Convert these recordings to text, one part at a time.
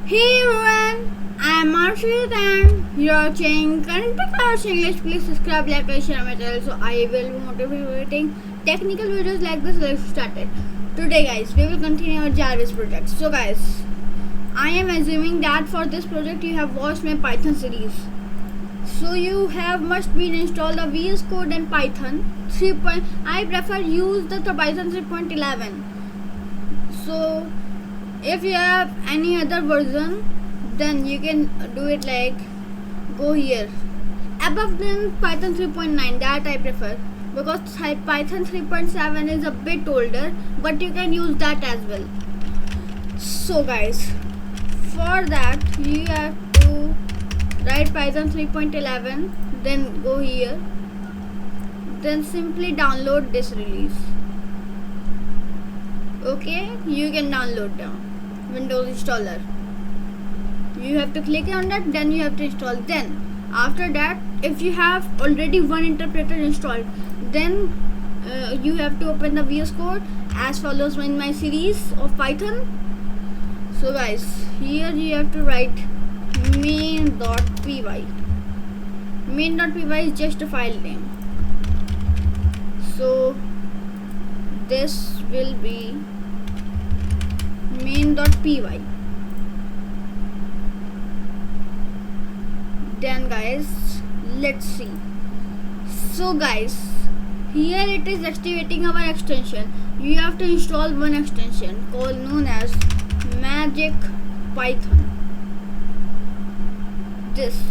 Hey everyone, I am Marshall and you are watching Current Class English. Please subscribe, like, and share my channel so I will be motivating technical videos like this. Let's start it. Today, guys, we will continue our Jarvis project. So, guys, I am assuming that for this project you have watched my Python series. So you have must be installed the VS Code and Python 3. I prefer use the Python 3.11. So if you have any other version, then you can do it like go here above than Python 3.9. That I prefer because Python 3.7 is a bit older, but you can use that as well. So guys, for that you have to write Python 3.11, then go here, then simply download this release. Okay, you can download down Windows installer. You have to click on that, then you have to install. Then after that, if you have already one interpreter installed, then you have to open the VS Code as follows in my series of Python. So guys, here you have to write main.py. Main.py is just a file name. So this will be main.py. Then guys, let's see. So guys, here it is activating our extension. You have to install one extension called known as Magic Python. This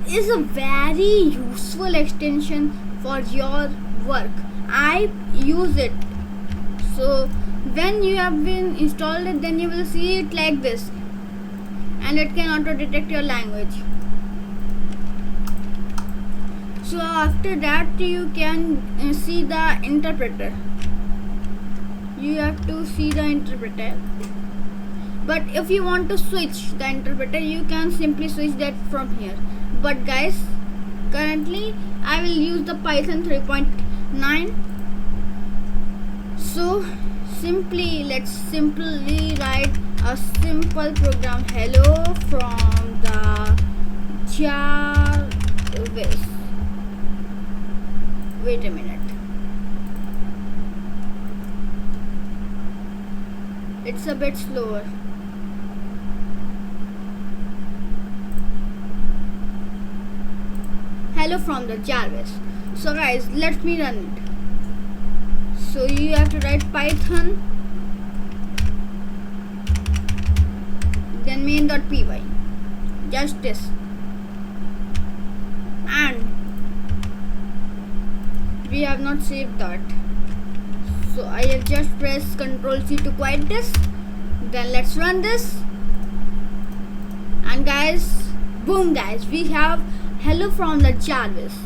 is a very useful extension for your work. I use it. So when you have been installed it, then you will see it like this, and it can auto detect your language. So after that you can see the interpreter. You have to see the interpreter. But if you want to switch the interpreter, you can simply switch that from here. But guys, currently I will use the Python 3.9. So let's simply write a simple program. Hello from the Jarvis. Wait a minute. It's a bit slower. Hello from the Jarvis. So guys, let me run it. So you have to write Python, then main.py, just this, and we have not saved that. So I have just pressed Ctrl C to quiet this. Then let's run this, and guys, boom guys, we have hello from the Jarvis.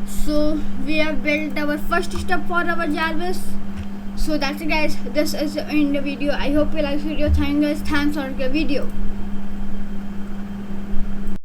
So we have built our first step for our Jarvis. So that's it guys, this is the end of the video. I hope you like the video. Thanks guys, thanks for the video.